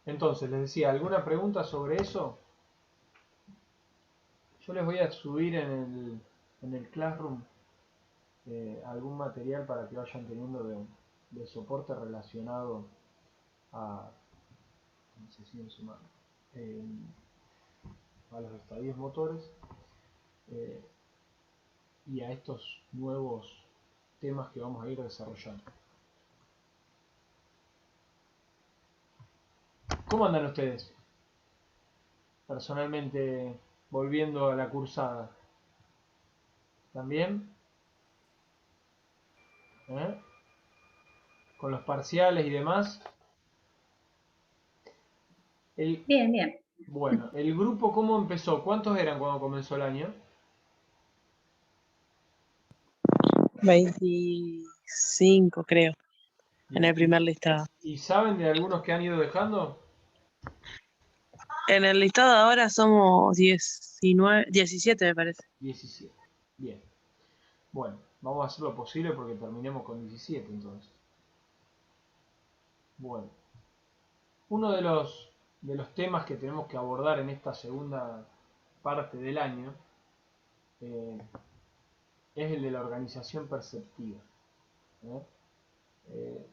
Entonces, les decía, ¿alguna pregunta sobre eso? Yo les voy a subir en el Classroom algún material para que vayan teniendo de soporte relacionado a, no sé si sumando, eh, a los estadios motores eh, y a estos nuevos temas que vamos a ir desarrollando. ¿Cómo andan ustedes? Personalmente, volviendo a la cursada. ¿También? ¿Eh? Con los parciales y demás. El, Bien, bien. bueno, ¿el grupo cómo empezó? ¿Cuántos eran cuando comenzó el año? 25, creo, en Bien. el primer listado. ¿Y saben de algunos que han ido dejando? En el listado ahora somos 19, 17 me parece. 17. Bien. Bueno, vamos a hacer lo posible porque terminemos con 17 entonces. Bueno, uno de los temas que tenemos que abordar en esta segunda parte del año eh, es el de la organización perceptiva. ¿Eh? Eh,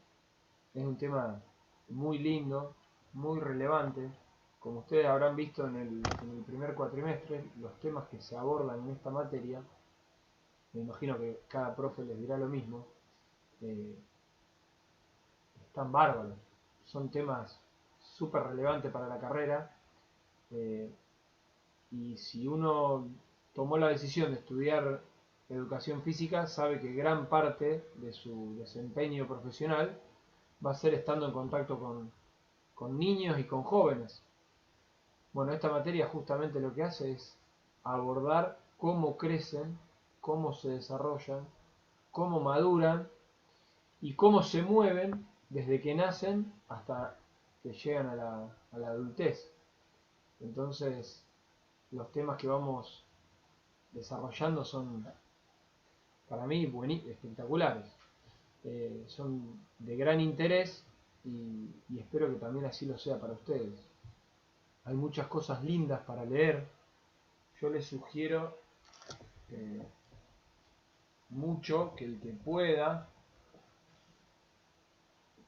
es un tema muy lindo, muy relevante. Como ustedes habrán visto en el primer cuatrimestre, los temas que se abordan en esta materia, me imagino que cada profe les dirá lo mismo, eh, están bárbaros. Son temas súper relevantes para la carrera. eh, y si uno tomó la decisión de estudiar educación física, sabe que gran parte de su desempeño profesional va a ser estando en contacto con niños y con jóvenes. Bueno, esta materia justamente lo que hace es abordar cómo crecen, cómo se desarrollan, cómo maduran y cómo se mueven desde que nacen hasta que llegan a la adultez. Entonces, los temas que vamos desarrollando son, para mí, espectaculares. Son de gran interés y espero que también así lo sea para ustedes. Hay muchas cosas lindas para leer. Yo les sugiero eh, mucho que el que pueda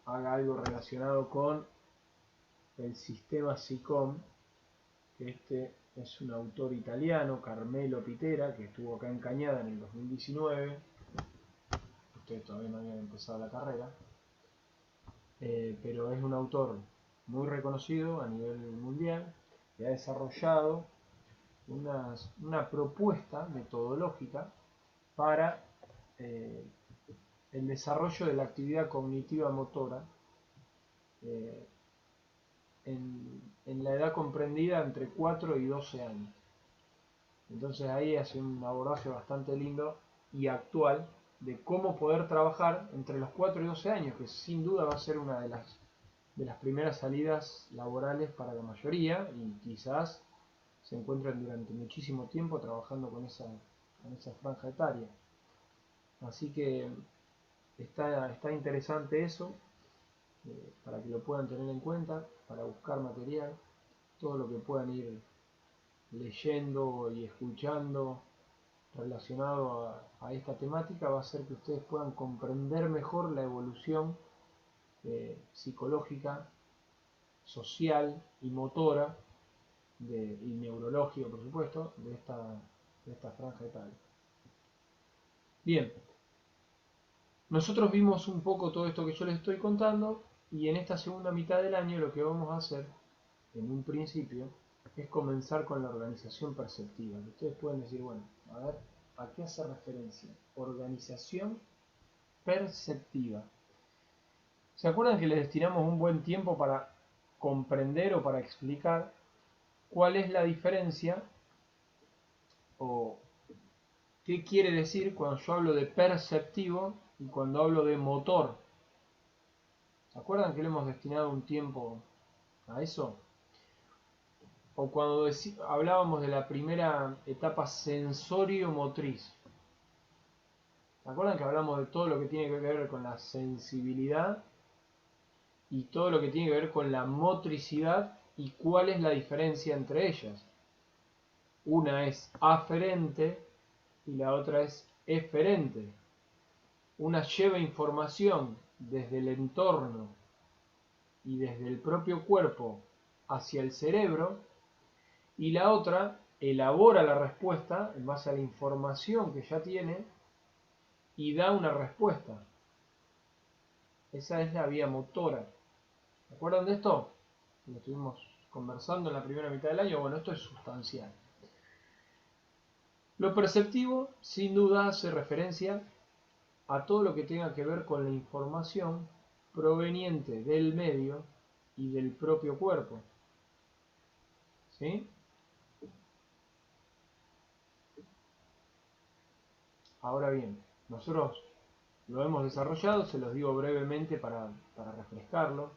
haga algo relacionado con el sistema SICOM, que este es un autor italiano, Carmelo Pitera, que estuvo acá en Cañada en el 2019. Ustedes todavía no habían empezado la carrera, pero es un autor muy reconocido a nivel mundial que ha desarrollado una propuesta metodológica para eh, el desarrollo de la actividad cognitiva motora eh, en la edad comprendida entre 4 y 12 años. Entonces ahí hace un abordaje bastante lindo y actual de cómo poder trabajar entre los 4 y 12 años, que sin duda va a ser una de las primeras salidas laborales para la mayoría y quizás se encuentren durante muchísimo tiempo trabajando con esa franja etaria. Así que está interesante eso, para que lo puedan tener en cuenta, para buscar material, todo lo que puedan ir leyendo y escuchando relacionado a esta temática va a hacer que ustedes puedan comprender mejor la evolución psicológica, social y motora y neurológica, por supuesto, de esta franja etaria. Bien, nosotros vimos un poco todo esto que yo les estoy contando y en esta segunda mitad del año lo que vamos a hacer, en un principio, es comenzar con la organización perceptiva. Ustedes pueden decir, bueno, a ver, ¿a qué hace referencia? Organización perceptiva. ¿Se acuerdan que les destinamos un buen tiempo para comprender o para explicar cuál es la diferencia o qué quiere decir cuando yo hablo de perceptivo y cuando hablo de motor? ¿Se acuerdan que le hemos destinado un tiempo a eso? O cuando hablábamos de la primera etapa sensorio-motriz. ¿Se acuerdan que hablamos de todo lo que tiene que ver con la sensibilidad y todo lo que tiene que ver con la motricidad y cuál es la diferencia entre ellas. Una es aferente y la otra es eferente. Una lleva información desde el entorno y desde el propio cuerpo hacia el cerebro, y la otra elabora la respuesta en base a la información que ya tiene y da una respuesta. Esa es la vía motora. ¿Se acuerdan de esto? Lo estuvimos conversando en la primera mitad del año. Bueno, esto es sustancial. Lo perceptivo, sin duda, hace referencia a todo lo que tenga que ver con la información proveniente del medio y del propio cuerpo. ¿Sí? Ahora bien, nosotros lo hemos desarrollado, se los digo brevemente para refrescarlo.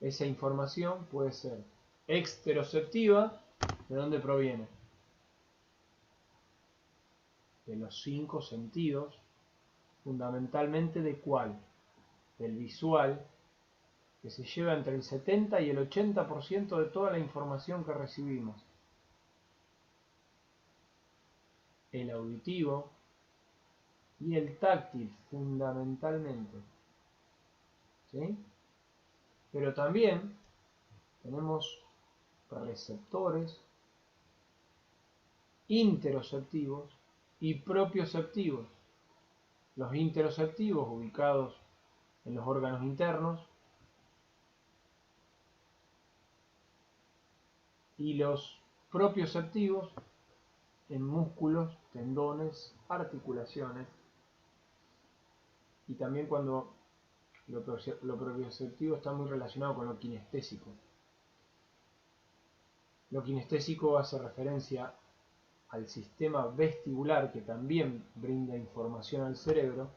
Esa información puede ser exteroceptiva. ¿De dónde proviene? De los 5 sentidos, fundamentalmente de cuál, del visual, que se lleva entre el 70 y el 80% de toda la información que recibimos. El auditivo y el táctil, fundamentalmente. ¿Sí? Pero también tenemos receptores interoceptivos y propioceptivos. Los interoceptivos ubicados en los órganos internos y los propioceptivos en músculos, tendones, articulaciones, y también cuando lo propioceptivo está muy relacionado con lo kinestésico. Lo kinestésico hace referencia al sistema vestibular, que también brinda información al cerebro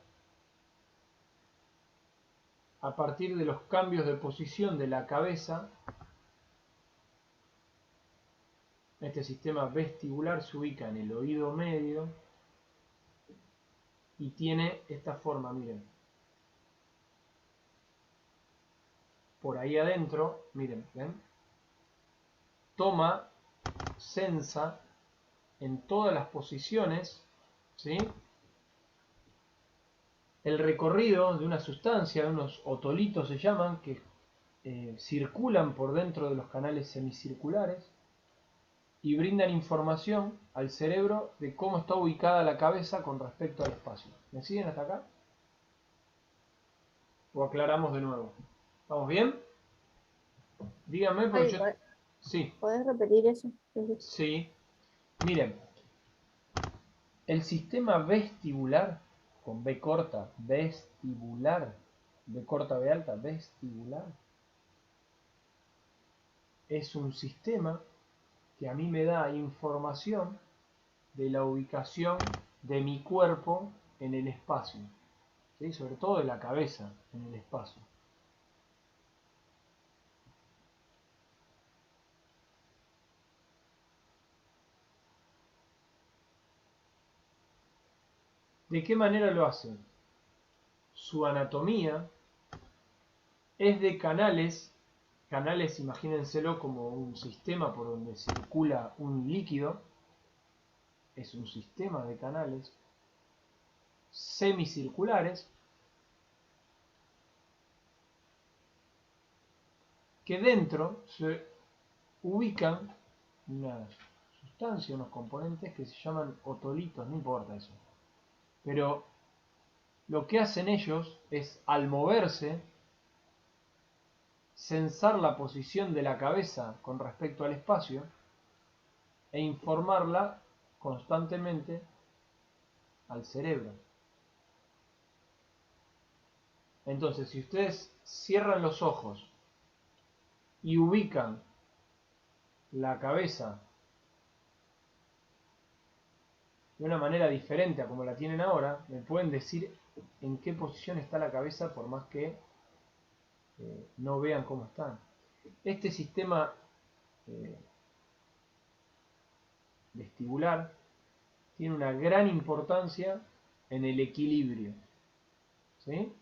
a partir de los cambios de posición de la cabeza. Este sistema vestibular se ubica en el oído medio y tiene esta forma, miren. Por ahí adentro, miren, ¿ven? Toma, sensa en todas las posiciones, ¿sí?, el recorrido de una sustancia, de unos otolitos se llaman, que circulan por dentro de los canales semicirculares y brindan información al cerebro de cómo está ubicada la cabeza con respecto al espacio. ¿Me siguen hasta acá? ¿O aclaramos de nuevo? ¿Vamos bien? Díganme porque Ay, yo... Sí, ¿puedes repetir eso? sí. Miren, el sistema vestibular, con B corta, vestibular, B corta, B alta, vestibular, es un sistema que a mí me da información de la ubicación de mi cuerpo en el espacio, ¿sí?, sobre todo de la cabeza en el espacio. ¿De qué manera lo hace? Su anatomía es de canales. Canales, imagínenselo como un sistema por donde circula un líquido. Es un sistema de canales semicirculares que dentro se ubican una sustancia, unos componentes que se llaman otolitos, no importa eso. Pero lo que hacen ellos es, al moverse, censar la posición de la cabeza con respecto al espacio e informarla constantemente al cerebro. Entonces, si ustedes cierran los ojos y ubican la cabeza de una manera diferente a como la tienen ahora, me pueden decir en qué posición está la cabeza por más que no vean cómo está. Este sistema vestibular tiene una gran importancia en el equilibrio, ¿sí?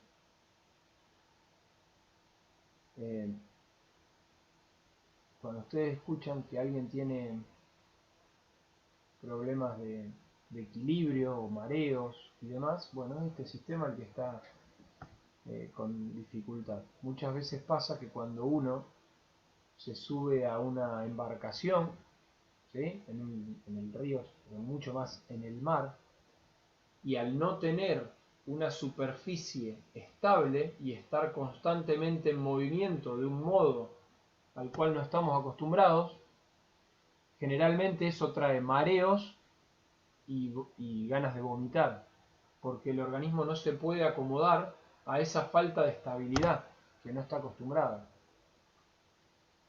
Eh, Cuando ustedes escuchan que alguien tiene problemas de equilibrio o mareos y demás, bueno, es este sistema el que está con dificultad. Muchas veces pasa que cuando uno se sube a una embarcación, ¿sí? En el río, o mucho más en el mar, y al no tener una superficie estable y estar constantemente en movimiento de un modo al cual no estamos acostumbrados, generalmente eso trae mareos y ganas de vomitar, porque el organismo no se puede acomodar a esa falta de estabilidad que no está acostumbrada.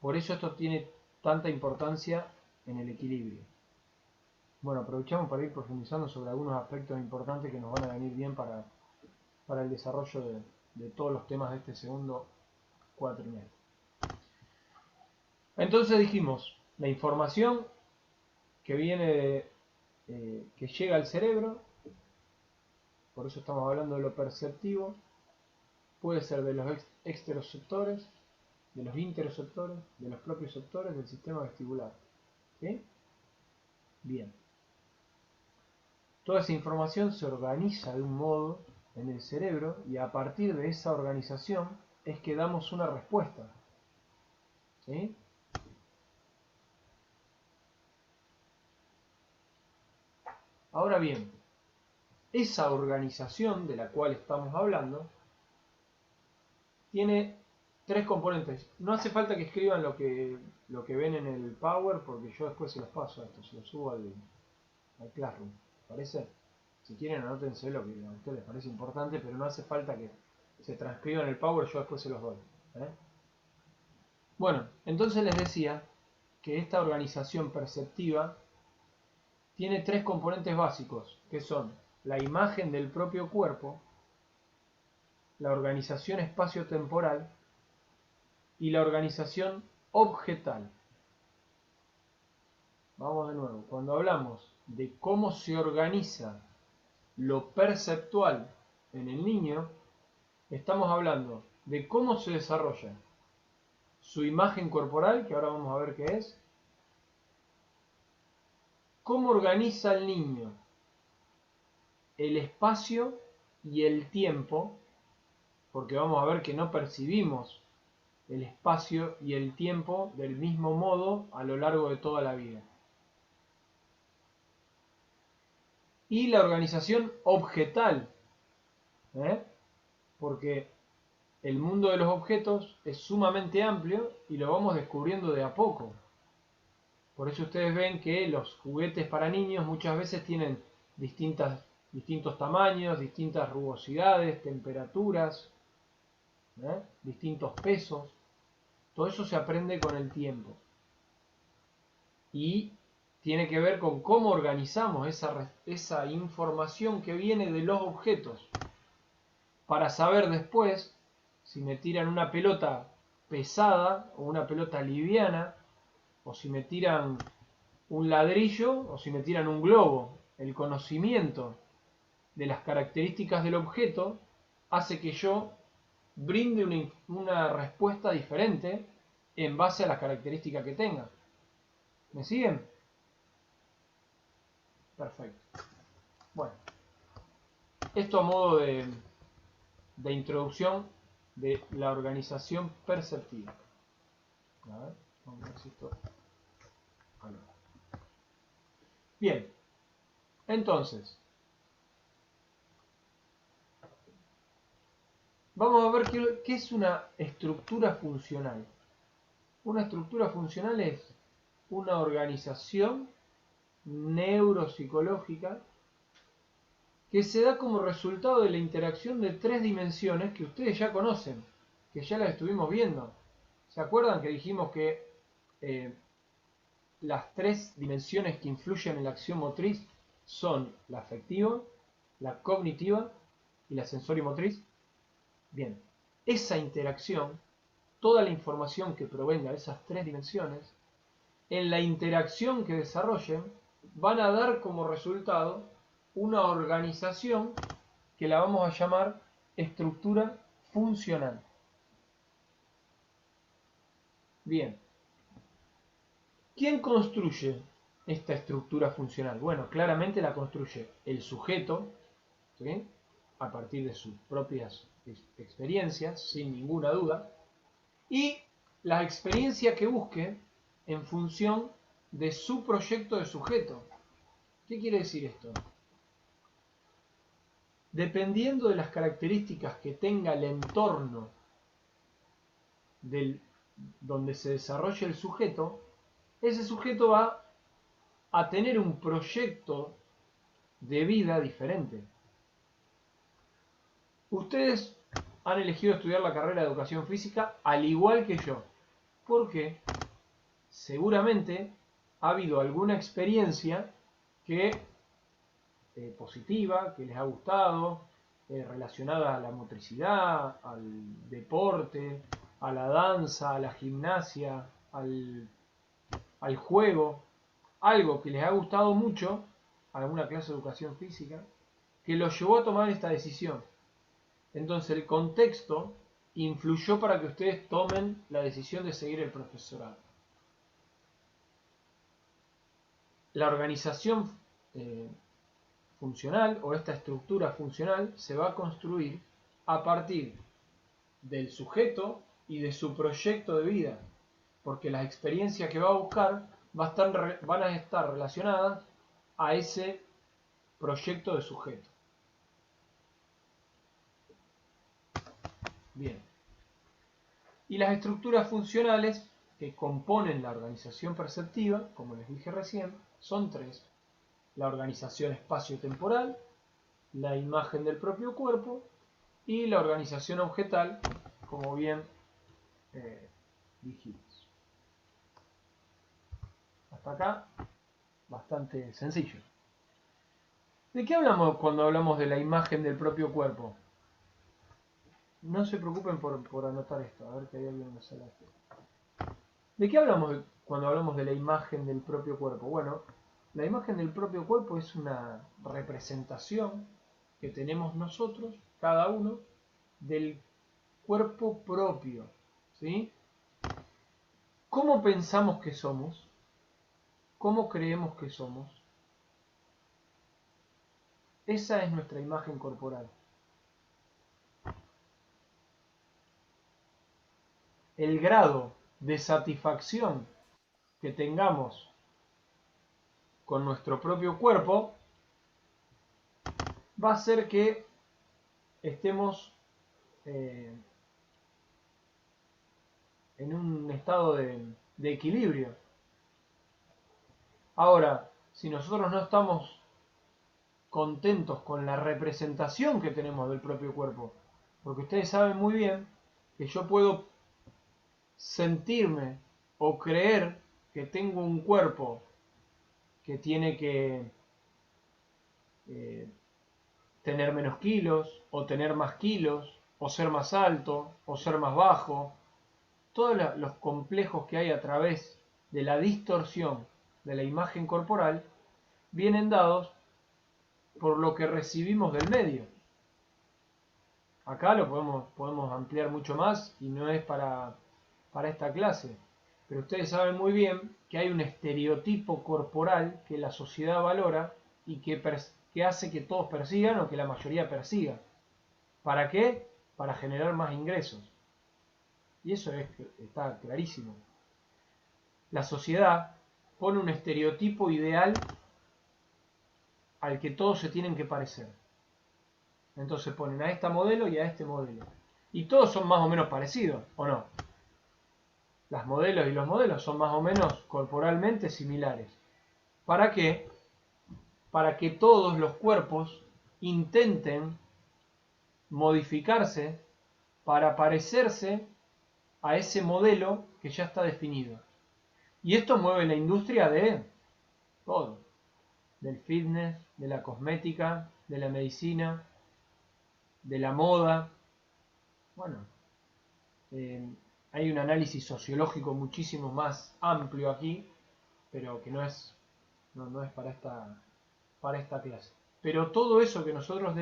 Por eso esto tiene tanta importancia en el equilibrio. Bueno, aprovechamos para ir profundizando sobre algunos aspectos importantes que nos van a venir bien para el desarrollo de todos los temas de este segundo cuatrimestre. Entonces dijimos, la información que viene que llega al cerebro, por eso estamos hablando de lo perceptivo, puede ser de los exteroceptores, de los interoceptores, de los propioceptores del sistema vestibular. ¿Sí? Bien. Toda esa información se organiza de un modo en el cerebro y a partir de esa organización es que damos una respuesta. ¿Sí? Ahora bien, esa organización de la cual estamos hablando tiene tres componentes. No hace falta que escriban lo que ven en el Power porque yo después se los paso a esto, se los subo al Classroom. ¿Parece? Si quieren anótense lo que a ustedes les parece importante, pero no hace falta que se transcriban en el Power, yo después se los doy. Bueno, entonces les decía que esta organización perceptiva tiene tres componentes básicos, que son la imagen del propio cuerpo, la organización espacio-temporal y la organización objetal. Vamos de nuevo, cuando hablamos de cómo se organiza lo perceptual en el niño, estamos hablando de cómo se desarrolla su imagen corporal, que ahora vamos a ver qué es, cómo organiza el niño el espacio y el tiempo, porque vamos a ver que no percibimos el espacio y el tiempo del mismo modo a lo largo de toda la vida. Y la organización objetal, porque el mundo de los objetos es sumamente amplio y lo vamos descubriendo de a poco. Por eso ustedes ven que los juguetes para niños muchas veces tienen distintos tamaños, distintas rugosidades, temperaturas, distintos pesos. Todo eso se aprende con el tiempo. Y tiene que ver con cómo organizamos esa información que viene de los objetos. Para saber después si me tiran una pelota pesada o una pelota liviana, o si me tiran un ladrillo o si me tiran un globo. El conocimiento de las características del objeto hace que yo brinde una respuesta diferente en base a las características que tenga. ¿Me siguen? Perfecto. Bueno, esto a modo de introducción de la organización perceptiva. A ver, vamos a ver si esto... Bien, entonces, vamos a ver qué es una estructura funcional. Una estructura funcional es una organización neuropsicológica que se da como resultado de la interacción de tres dimensiones que ustedes ya conocen, que ya las estuvimos viendo. ¿Se acuerdan que dijimos que las tres dimensiones que influyen en la acción motriz son la afectiva, la cognitiva y la sensorimotriz? Bien, esa interacción, toda la información que provenga de esas tres dimensiones, en la interacción que desarrollen, van a dar como resultado una organización que la vamos a llamar estructura funcional. Bien. ¿Quién construye esta estructura funcional? Bueno, claramente la construye el sujeto, ¿sí? A partir de sus propias experiencias, sin ninguna duda, y la experiencia que busque en función de su proyecto de sujeto. ¿Qué quiere decir esto? Dependiendo de las características que tenga el entorno donde se desarrolle el sujeto, ese sujeto va a tener un proyecto de vida diferente. Ustedes han elegido estudiar la carrera de educación física al igual que yo, porque seguramente ha habido alguna experiencia que positiva, que les ha gustado, relacionada a la motricidad, al deporte, a la danza, a la gimnasia, al juego, algo que les ha gustado mucho, alguna clase de educación física, que los llevó a tomar esta decisión. Entonces el contexto influyó para que ustedes tomen la decisión de seguir el profesorado. La organización funcional o esta estructura funcional se va a construir a partir del sujeto y de su proyecto de vida, porque las experiencias que va a buscar van a estar relacionadas a ese proyecto de sujeto. Bien. Y las estructuras funcionales que componen la organización perceptiva, como les dije recién, son tres. La organización espacio-temporal, la imagen del propio cuerpo y la organización objetal, como bien dijimos. Hasta acá, bastante sencillo. ¿De qué hablamos cuando hablamos de la imagen del propio cuerpo? No se preocupen por anotar esto, a ver que hay alguien que sale aquí. ¿De qué hablamos cuando hablamos de la imagen del propio cuerpo? Bueno, la imagen del propio cuerpo es una representación que tenemos nosotros, cada uno, del cuerpo propio, ¿sí? ¿Cómo pensamos que somos? ¿Cómo creemos que somos? Esa es nuestra imagen corporal. El grado de satisfacción que tengamos con nuestro propio cuerpo va a hacer que estemos en un estado de equilibrio. Ahora, si nosotros no estamos contentos con la representación que tenemos del propio cuerpo, porque ustedes saben muy bien que yo puedo sentirme o creer que tengo un cuerpo que tiene que tener menos kilos, o tener más kilos, o ser más alto, o ser más bajo. Todos los complejos que hay a través de la distorsión de la imagen corporal vienen dados por lo que recibimos del medio. Acá lo podemos ampliar mucho más y no es para esta clase. Pero ustedes saben muy bien que hay un estereotipo corporal que la sociedad valora y que hace que todos persigan o que la mayoría persiga. ¿Para qué? Para generar más ingresos. Y eso está clarísimo. La sociedad pone un estereotipo ideal al que todos se tienen que parecer. Entonces ponen a esta modelo y a este modelo. Y todos son más o menos parecidos, ¿o no? Las modelos y los modelos son más o menos corporalmente similares. ¿Para qué? Para que todos los cuerpos intenten modificarse para parecerse a ese modelo que ya está definido. Y esto mueve la industria de todo. Del fitness, de la cosmética, de la medicina, de la moda. Bueno, hay un análisis sociológico muchísimo más amplio aquí, pero que no es para esta clase. Pero todo eso que nosotros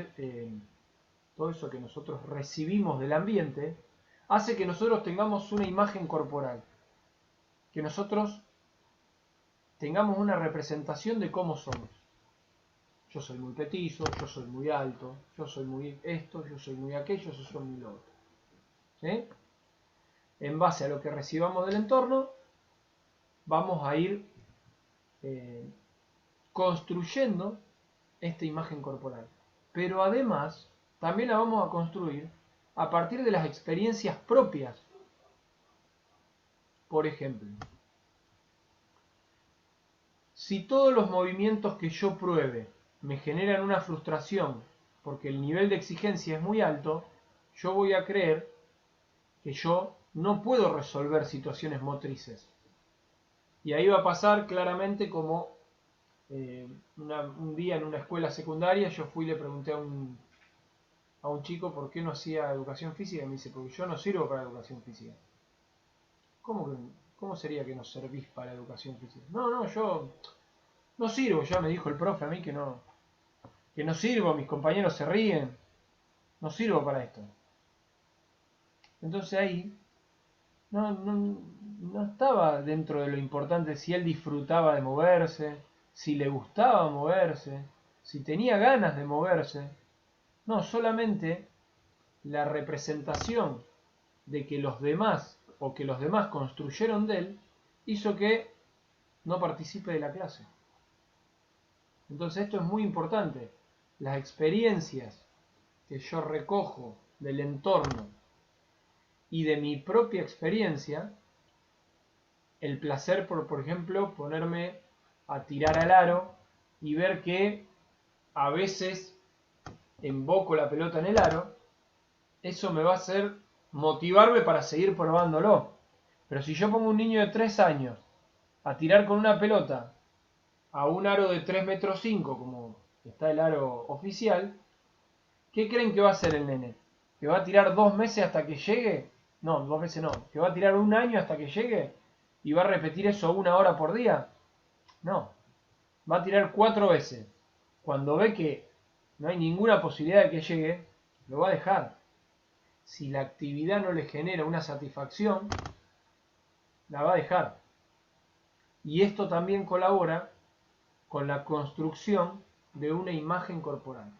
recibimos del ambiente hace que nosotros tengamos una imagen corporal. que nosotros tengamos una representación de cómo somos. Yo soy muy petizo, yo soy muy alto, yo soy muy esto, yo soy muy aquello, yo soy muy lo otro. ¿Sí? En base a lo que recibamos del entorno, vamos a ir construyendo esta imagen corporal. Pero además, también la vamos a construir a partir de las experiencias propias. Por ejemplo, si todos los movimientos que yo pruebe me generan una frustración porque el nivel de exigencia es muy alto, yo voy a creer que yo no puedo resolver situaciones motrices. Y ahí va a pasar claramente como un día en una escuela secundaria yo fui y le pregunté a un chico por qué no hacía educación física y me dice, porque yo no sirvo para educación física. ¿Cómo sería que no servís para educación física? No, yo no sirvo, ya me dijo el profe a mí que no sirvo, mis compañeros se ríen, no sirvo para esto. Entonces ahí no estaba dentro de lo importante si él disfrutaba de moverse, si le gustaba moverse, si tenía ganas de moverse. No, solamente la representación de que los demás o que los demás construyeron de él hizo que no participe de la clase. Entonces esto es muy importante. Las experiencias que yo recojo del entorno y de mi propia experiencia, el placer por ejemplo, ponerme a tirar al aro y ver que a veces emboco la pelota en el aro, eso me va a hacer motivarme para seguir probándolo. Pero si yo pongo un niño de 3 años a tirar con una pelota a un aro de 3 metros 5, como está el aro oficial, ¿qué creen que va a hacer el nene? ¿Que va a tirar 2 meses hasta que llegue? No, 2 meses no. ¿Que va a tirar un año hasta que llegue? ¿Y va a repetir eso 1 hora por día? No. Va a tirar 4 veces. Cuando ve que no hay ninguna posibilidad de que llegue, lo va a dejar. Si la actividad no le genera una satisfacción, la va a dejar. Y esto también colabora con la construcción de una imagen corporal.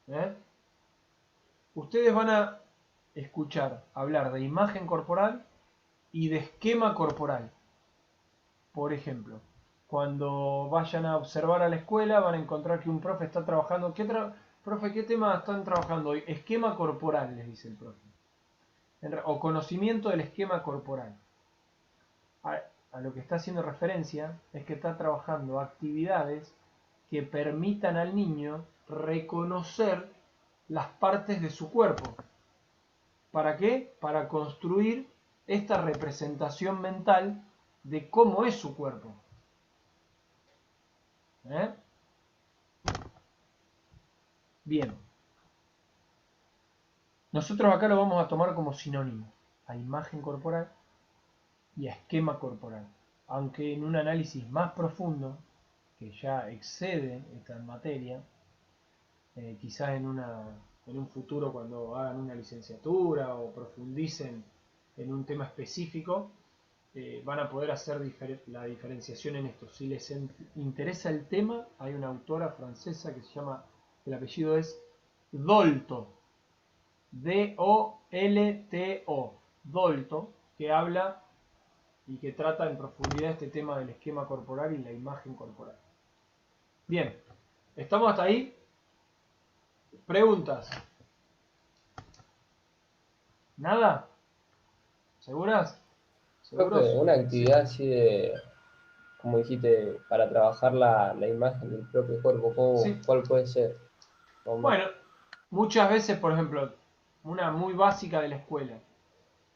¿Eh? Ustedes van a escuchar hablar de imagen corporal y de esquema corporal. Por ejemplo, cuando vayan a observar a la escuela van a encontrar que un profe está trabajando. Profe, ¿qué tema están trabajando hoy? Esquema corporal, les dice el profe. O conocimiento del esquema corporal. A lo que está haciendo referencia es que está trabajando actividades que permitan al niño reconocer las partes de su cuerpo. ¿Para qué? Para construir esta representación mental de cómo es su cuerpo. ¿Eh? Bien. Nosotros acá lo vamos a tomar como sinónimo a imagen corporal y a esquema corporal. Aunque en un análisis más profundo, que ya excede esta materia, quizás en un futuro cuando hagan una licenciatura o profundicen en un tema específico, van a poder hacer la diferenciación en esto. Si les interesa el tema, hay una autora francesa que se llama, el apellido es Dolto, D-O-L-T-O, Dolto, que habla y que trata en profundidad este tema del esquema corporal y la imagen corporal. Bien, ¿estamos hasta ahí? ¿Preguntas? ¿Nada? ¿Seguras? Profe, ¿Seguros? una Sí. actividad así de, como dijiste, para trabajar la imagen del propio cuerpo, Sí. ¿cuál puede ser? Bueno, muchas veces, por ejemplo, una muy básica de la escuela,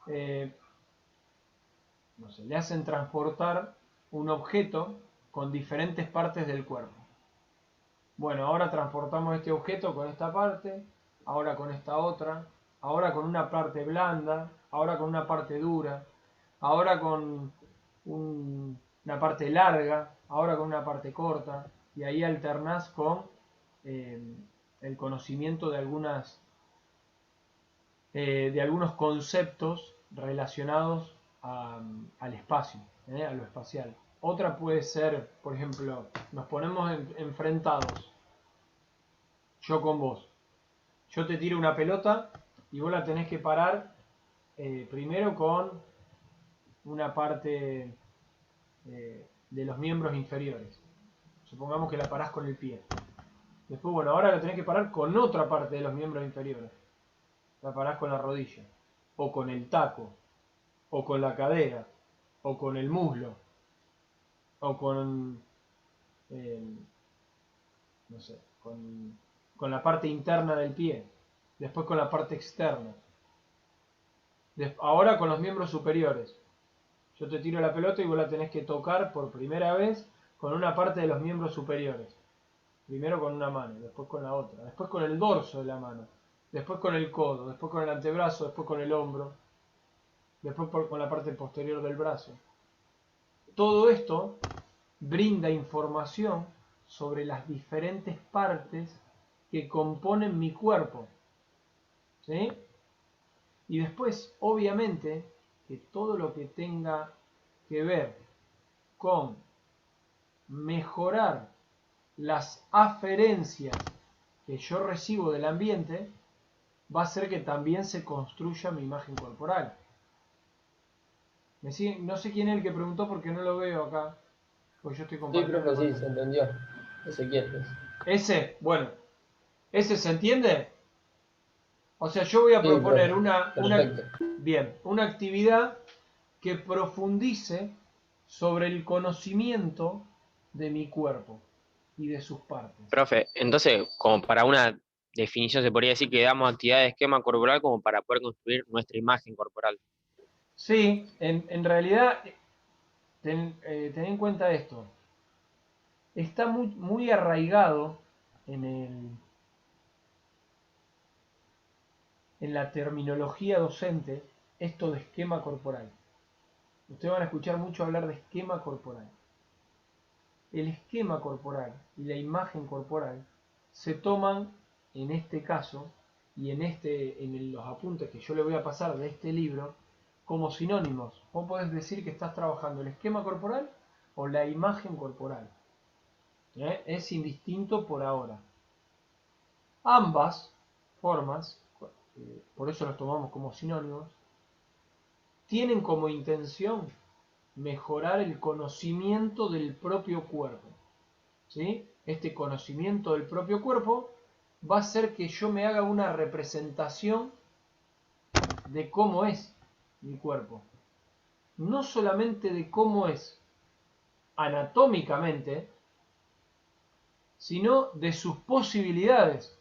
eh, no sé, le hacen transportar un objeto con diferentes partes del cuerpo. Bueno, ahora transportamos este objeto con esta parte, ahora con esta otra, ahora con una parte blanda, ahora con una parte dura, ahora con una parte larga, ahora con una parte corta, y ahí alternás con eh, el conocimiento de algunos conceptos relacionados al espacio. a lo espacial. Otra puede ser, por ejemplo, nos ponemos enfrentados, yo con vos. Yo te tiro una pelota y vos la tenés que parar primero con una parte de los miembros inferiores. Supongamos que la parás con el pie. Después, bueno, ahora la tenés que parar con otra parte de los miembros inferiores. La parás con la rodilla, o con el taco, o con la cadera, o con el muslo, o con, eh, no sé, con la parte interna del pie. Después con la parte externa. Ahora con los miembros superiores. Yo te tiro la pelota y vos la tenés que tocar por primera vez con una parte de los miembros superiores. Primero con una mano, después con la otra, después con el dorso de la mano, después con el codo, después con el antebrazo, después con el hombro, después con la parte posterior del brazo. Todo esto brinda información sobre las diferentes partes que componen mi cuerpo. ¿Sí? Y después, obviamente, que todo lo que tenga que ver con mejorar las aferencias que yo recibo del ambiente, va a hacer que también se construya mi imagen corporal. No sé quién es el que preguntó porque no lo veo acá, porque yo estoy Sí, compartiendo la profe, sí, se pantalla. entendió. Ezequiel, pues. Ese, bueno, ¿ese se entiende? O sea, yo voy a Sí, proponer profe, perfecto. una actividad que profundice sobre el conocimiento de mi cuerpo y de sus partes. Profe, entonces, como para una definición, se podría decir que damos actividad de esquema corporal como para poder construir nuestra imagen corporal. Sí, en realidad, ten en cuenta esto. Está muy arraigado en la terminología docente esto de esquema corporal. Ustedes van a escuchar mucho hablar de esquema corporal. El esquema corporal y la imagen corporal se toman en este caso y en los apuntes que yo le voy a pasar de este libro como sinónimos. Vos podés decir que estás trabajando el esquema corporal o la imagen corporal. Es indistinto por ahora. Ambas formas, por eso los tomamos como sinónimos, tienen como intención mejorar el conocimiento del propio cuerpo. ¿Sí? Este conocimiento del propio cuerpo va a hacer que yo me haga una representación de cómo es mi cuerpo. No solamente de cómo es anatómicamente, sino de sus posibilidades.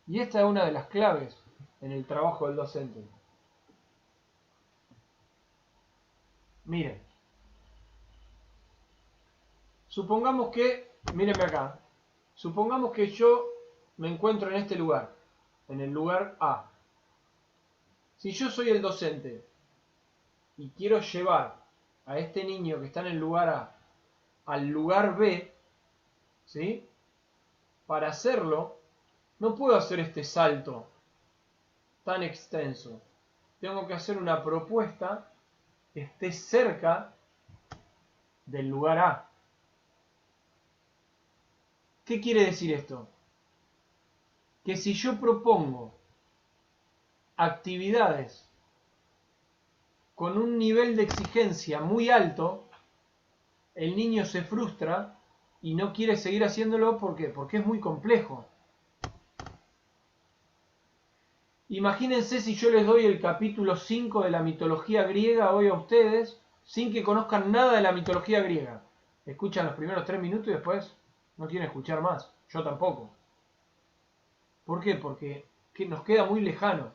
Y esta es una de las claves en el trabajo del docente. Miren, supongamos que, mírenme acá, supongamos que yo me encuentro en este lugar, en el lugar A. Si yo soy el docente y quiero llevar a este niño que está en el lugar A al lugar B, ¿sí? Para hacerlo, no puedo hacer este salto tan extenso. Tengo que hacer una propuesta que esté cerca del lugar A. ¿Qué quiere decir esto? Que si yo propongo actividades con un nivel de exigencia muy alto, el niño se frustra y no quiere seguir haciéndolo. ¿Por qué? Porque es muy complejo. Imagínense si yo les doy el capítulo 5 de la mitología griega hoy a ustedes sin que conozcan nada de la mitología griega. Escuchan los primeros 3 minutos y después no quieren escuchar más. Yo tampoco. ¿Por qué? Porque nos queda muy lejano.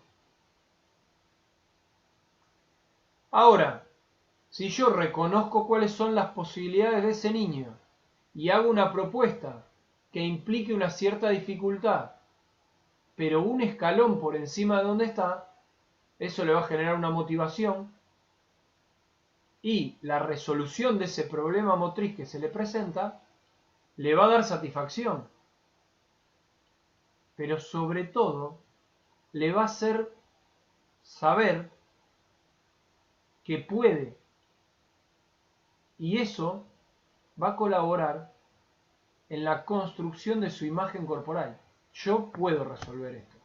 Ahora, si yo reconozco cuáles son las posibilidades de ese niño y hago una propuesta que implique una cierta dificultad, pero un escalón por encima de donde está, eso le va a generar una motivación y la resolución de ese problema motriz que se le presenta le va a dar satisfacción. Pero sobre todo, le va a hacer saber que puede Y eso va a colaborar en la construcción de su imagen corporal. Yo puedo resolver esto.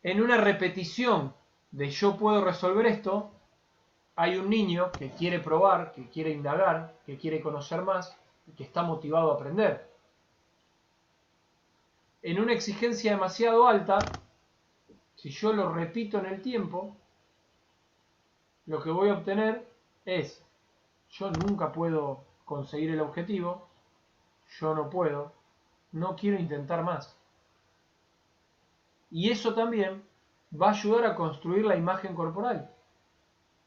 En una repetición de yo puedo resolver esto, hay un niño que quiere probar, que quiere indagar, que quiere conocer más y que está motivado a aprender. En una exigencia demasiado alta, si yo lo repito en el tiempo, lo que voy a obtener es, yo nunca puedo conseguir el objetivo, yo no puedo, no quiero intentar más. Y eso también va a ayudar a construir la imagen corporal.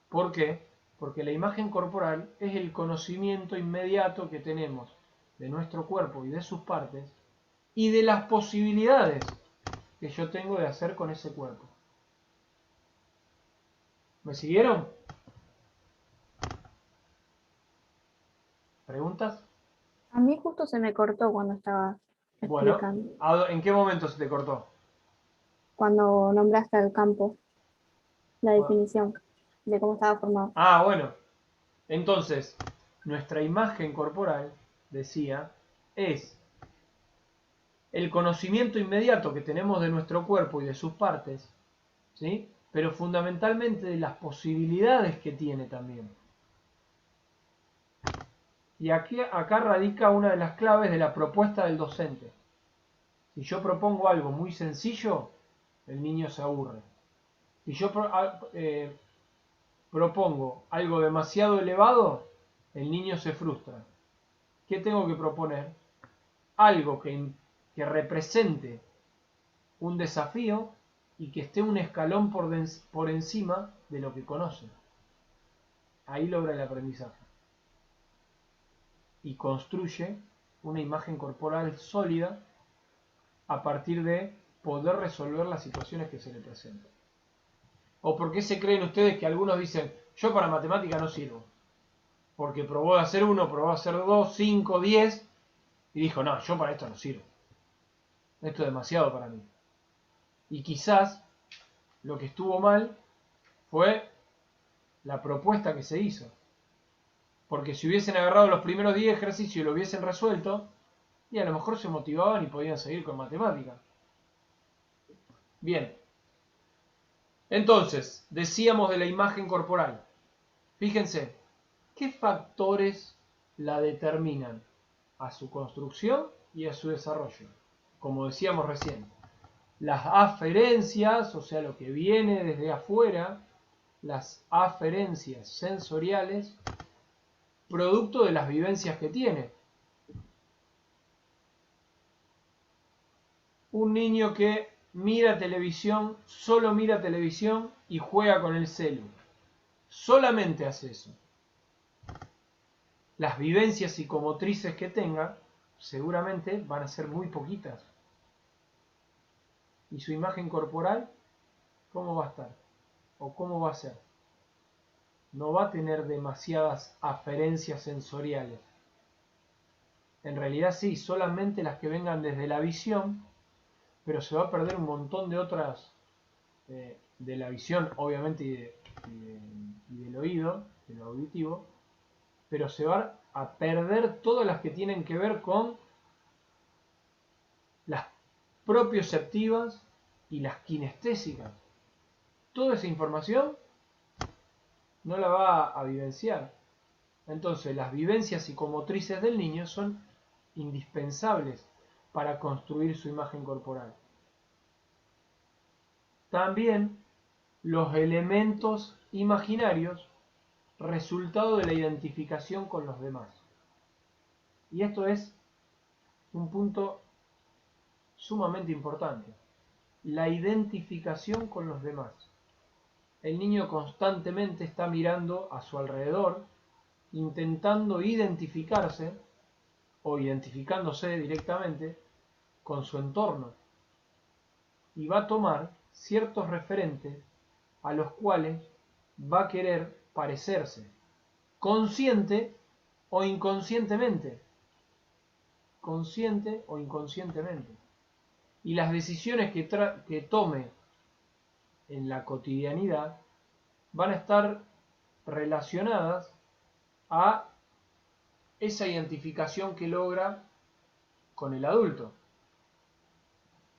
¿Por qué? Porque la imagen corporal es el conocimiento inmediato que tenemos de nuestro cuerpo y de sus partes y de las posibilidades que yo tengo de hacer con ese cuerpo. ¿Me siguieron? ¿Preguntas? A mí justo se me cortó cuando estaba Bueno, explicando, ¿en qué momento se te cortó? cuando nombraste el campo, la Bueno. definición de cómo estaba formado. Ah, bueno. Entonces, nuestra imagen corporal, decía, es el conocimiento inmediato que tenemos de nuestro cuerpo y de sus partes, ¿sí? Pero fundamentalmente de las posibilidades que tiene también. Y acá radica una de las claves de la propuesta del docente. Si yo propongo algo muy sencillo, el niño se aburre. Si yo propongo algo demasiado elevado, el niño se frustra. ¿Qué tengo que proponer? Algo que represente un desafío y que esté un escalón por encima de lo que conoce. Ahí logra el aprendizaje. Y construye una imagen corporal sólida a partir de poder resolver las situaciones que se le presentan. ¿O por qué se creen ustedes que algunos dicen, yo para matemática no sirvo? Porque probó de hacer 1, probó de hacer 2, 5, 10 y dijo, no, yo para esto no sirvo. Esto es demasiado para mí. Y quizás lo que estuvo mal fue la propuesta que se hizo. Porque si hubiesen agarrado los primeros 10 ejercicios y lo hubiesen resuelto, y a lo mejor se motivaban y podían seguir con matemática. Bien. Entonces, decíamos de la imagen corporal. Fíjense, ¿qué factores la determinan a su construcción y a su desarrollo? Como decíamos recién, las aferencias, o sea, lo que viene desde afuera, las aferencias sensoriales, producto de las vivencias que tiene. Un niño que mira televisión, solo mira televisión y juega con el celu. Solamente hace eso. Las vivencias psicomotrices que tenga seguramente van a ser muy poquitas. ¿Y su imagen corporal cómo va a estar? ¿O cómo va a ser? No va a tener demasiadas aferencias sensoriales. En realidad sí, solamente las que vengan desde la visión, pero se va a perder un montón de otras, de la visión obviamente y del oído, de lo auditivo, pero se va a perder todas las que tienen que ver con las propioceptivas y las kinestésicas. Toda esa información no la va a vivenciar. Entonces las vivencias psicomotrices del niño son indispensables para construir su imagen corporal. También los elementos imaginarios resultado de la identificación con los demás. Y esto es un punto sumamente importante. La identificación con los demás. El niño constantemente está mirando a su alrededor, intentando identificarse o identificándose directamente con su entorno. Y va a tomar ciertos referentes a los cuales va a querer parecerse, consciente o inconscientemente. Consciente o inconscientemente. Y las decisiones que tome en la cotidianidad van a estar relacionadas a esa identificación que logra con el adulto.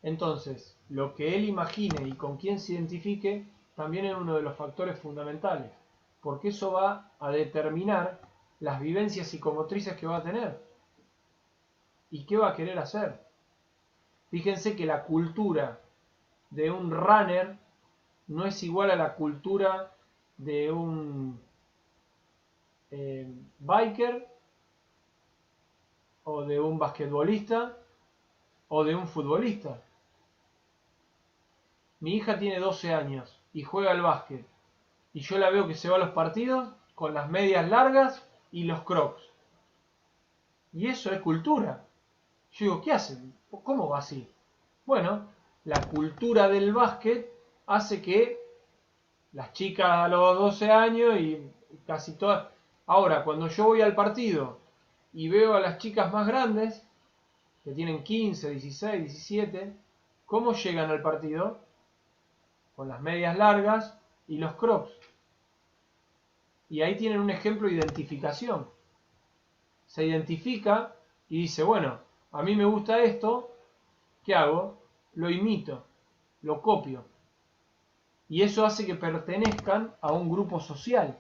Entonces, lo que él imagine y con quién se identifique también es uno de los factores fundamentales, porque eso va a determinar las vivencias psicomotrices que va a tener y qué va a querer hacer. Fíjense que la cultura de un runner no es igual a la cultura de un biker o de un basquetbolista o de un futbolista. Mi hija tiene 12 años y juega al básquet y yo la veo que se va a los partidos con las medias largas y los crocs. Y eso es cultura. Yo digo, ¿qué hacen? ¿Cómo va así? Bueno, la cultura del básquet hace que las chicas a los 12 años y casi todas... Ahora, cuando yo voy al partido y veo a las chicas más grandes, que tienen 15, 16, 17, ¿cómo llegan al partido? Con las medias largas y los crocs. Y ahí tienen un ejemplo de identificación. Se identifica y dice, bueno, a mí me gusta esto, ¿qué hago? Lo imito, lo copio. Y eso hace que pertenezcan a un grupo social.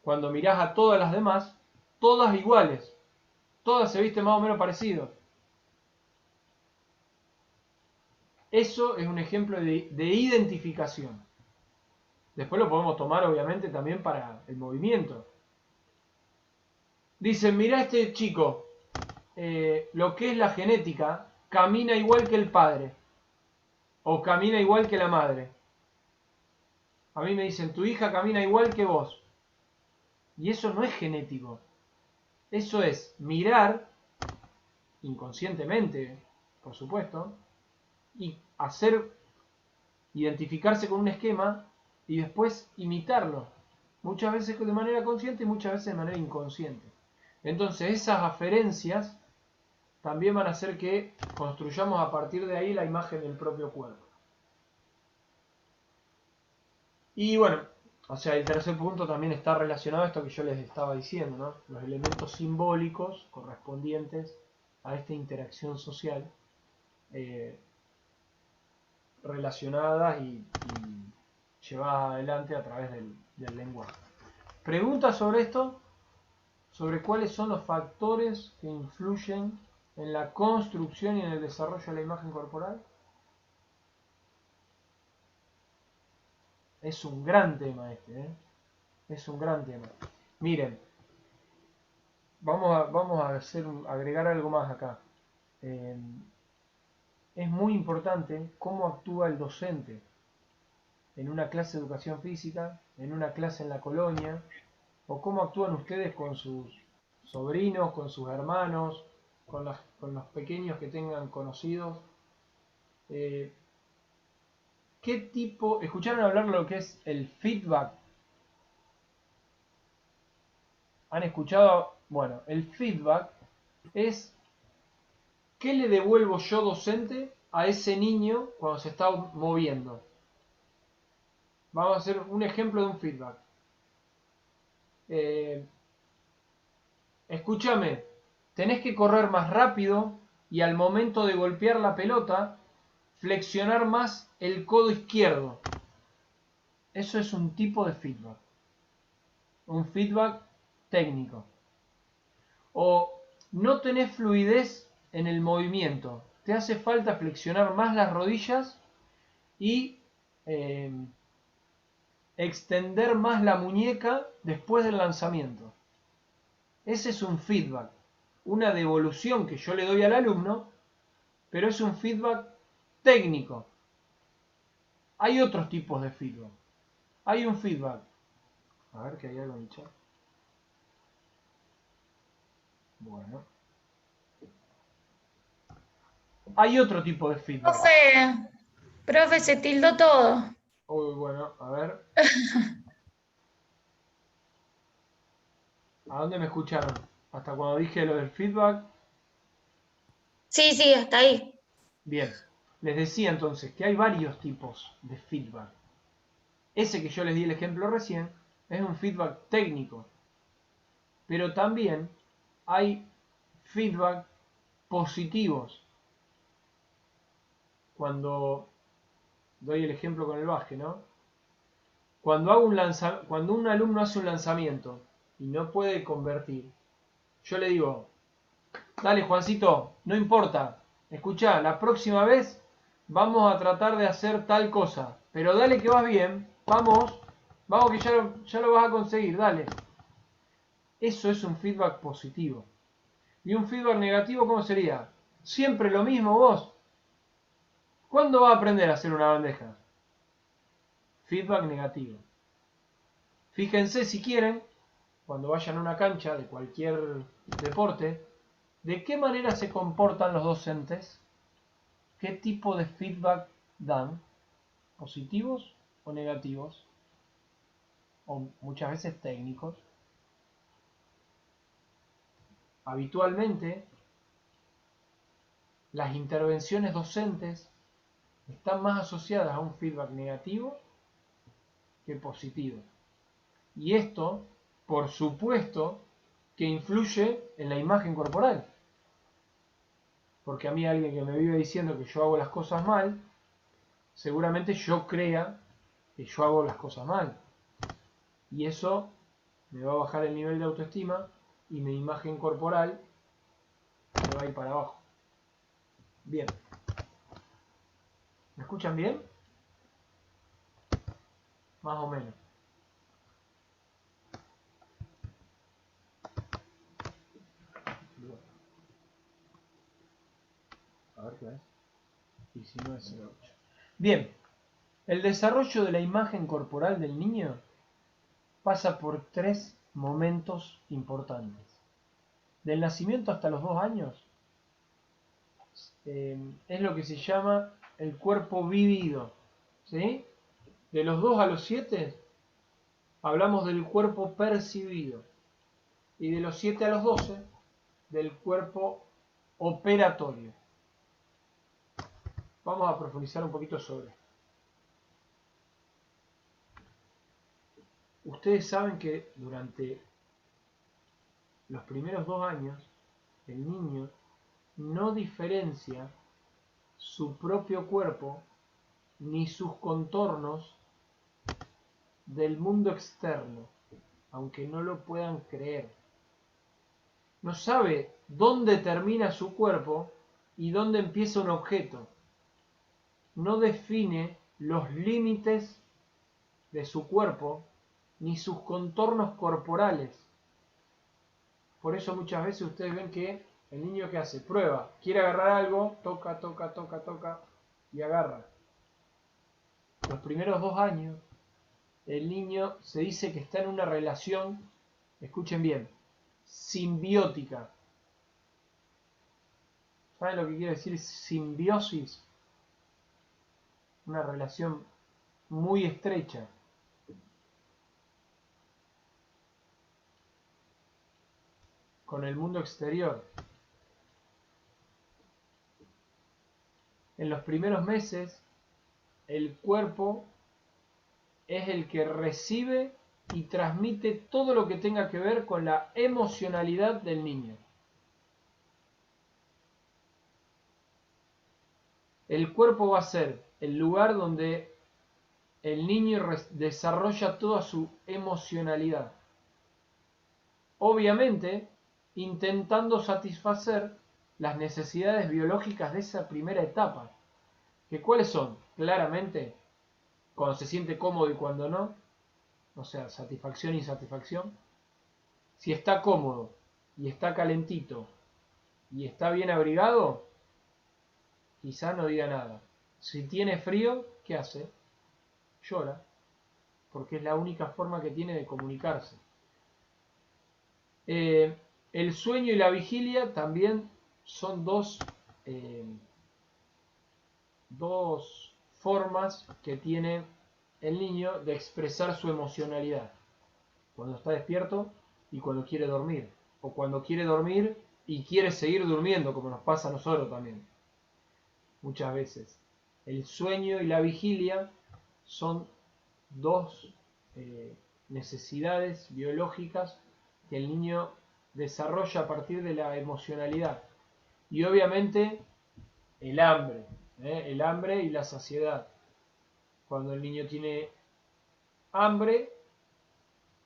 Cuando mirás a todas las demás, todas iguales, todas se visten más o menos parecido. Eso es un ejemplo de identificación. Después lo podemos tomar obviamente también para el movimiento. Dicen, mirá este chico, lo que es la genética, camina igual que el padre. O camina igual que la madre. A mí me dicen, tu hija camina igual que vos. Y eso no es genético. Eso es mirar, inconscientemente, por supuesto, y identificarse con un esquema y después imitarlo. Muchas veces de manera consciente y muchas veces de manera inconsciente. Entonces esas aferencias también van a hacer que construyamos a partir de ahí la imagen del propio cuerpo. Y bueno, o sea, el tercer punto también está relacionado a esto que yo les estaba diciendo, ¿no? Los elementos simbólicos correspondientes a esta interacción social relacionadas y llevadas adelante a través del lenguaje. Preguntas sobre esto, sobre cuáles son los factores que influyen en la construcción y en el desarrollo de la imagen corporal. Es un gran tema este, ¿eh? Es un gran tema. Miren, vamos a agregar algo más acá. Es muy importante cómo actúa el docente en una clase de educación física, en una clase en la colonia, o cómo actúan ustedes con sus sobrinos, con sus hermanos, con los pequeños que tengan conocidos. ¿Qué tipo? ¿Escucharon hablar de lo que es el feedback? ¿Han escuchado? Bueno, el feedback es ¿qué le devuelvo yo docente a ese niño cuando se está moviendo? Vamos a hacer un ejemplo de un feedback. Escúchame, tenés que correr más rápido y al momento de golpear la pelota, flexionar más el codo izquierdo. Eso es un tipo de feedback. Un feedback técnico. O no tenés fluidez en el movimiento. Te hace falta flexionar más las rodillas y extender más la muñeca después del lanzamiento. Ese es un feedback, una devolución que yo le doy al alumno, pero es un feedback técnico. Hay otros tipos de feedback. Hay un feedback. A ver que hay algo en el chat. Bueno. Hay otro tipo de feedback. Profe, se tildó todo. Uy, bueno, a ver. ¿A dónde me escucharon? ¿Hasta cuando dije lo del feedback? Sí, sí, hasta ahí. Bien. Les decía entonces que hay varios tipos de feedback. Ese que yo les di el ejemplo recién es un feedback técnico, pero también hay feedback positivos. Cuando doy el ejemplo con el baje, ¿no? Cuando un alumno hace un lanzamiento y no puede convertir, yo le digo, dale Juancito, no importa, escuchá, la próxima vez vamos a tratar de hacer tal cosa, pero dale que vas bien, vamos que ya lo vas a conseguir, dale. Eso es un feedback positivo. Y un feedback negativo, ¿cómo sería? Siempre lo mismo vos. ¿Cuándo vas a aprender a hacer una bandeja? Feedback negativo. Fíjense si quieren, cuando vayan a una cancha de cualquier deporte, ¿de qué manera se comportan los docentes? ¿Qué tipo de feedback dan? ¿Positivos o negativos? O muchas veces técnicos. Habitualmente, las intervenciones docentes están más asociadas a un feedback negativo que positivo. Y esto, por supuesto, que influye en la imagen corporal. Porque a mí alguien que me vive diciendo que yo hago las cosas mal, seguramente yo crea que yo hago las cosas mal. Y eso me va a bajar el nivel de autoestima y mi imagen corporal me va a ir para abajo. Bien. ¿Me escuchan bien? Más o menos. A ver qué es. 19.08. Bien. El desarrollo de la imagen corporal del niño pasa por 3 momentos importantes. Del nacimiento hasta los 2 años es lo que se llama el cuerpo vivido. ¿Sí? De los 2 a los 7 hablamos del cuerpo percibido. Y de los 7 a los 12 del cuerpo operatorio. Vamos a profundizar un poquito sobre esto. Ustedes saben que durante los primeros 2 años el niño no diferencia su propio cuerpo ni sus contornos del mundo externo, aunque no lo puedan creer. No sabe dónde termina su cuerpo y dónde empieza un objeto. No define los límites de su cuerpo ni sus contornos corporales. Por eso muchas veces ustedes ven que el niño que hace prueba, quiere agarrar algo, toca y agarra. Los primeros 2 años el niño se dice que está en una relación, escuchen bien, simbiótica. ¿Saben lo que quiere decir simbiosis? Una relación muy estrecha. Con el mundo exterior. En los primeros meses, el cuerpo es el que recibe y transmite todo lo que tenga que ver con la emocionalidad del niño. El cuerpo va a ser el lugar donde el niño desarrolla toda su emocionalidad. Obviamente, intentando satisfacer las necesidades biológicas de esa primera etapa. ¿Que cuáles son? Claramente, cuando se siente cómodo y cuando no. O sea, satisfacción e insatisfacción. Si está cómodo y está calentito y está bien abrigado, quizá no diga nada. Si tiene frío, ¿qué hace? Llora, porque es la única forma que tiene de comunicarse. El sueño y la vigilia también son dos formas que tiene el niño de expresar su emocionalidad. Cuando está despierto y cuando quiere dormir. O cuando quiere dormir y quiere seguir durmiendo, como nos pasa a nosotros también. Muchas veces. El sueño y la vigilia son dos necesidades biológicas que el niño desarrolla a partir de la emocionalidad. Y obviamente el hambre y la saciedad. Cuando el niño tiene hambre,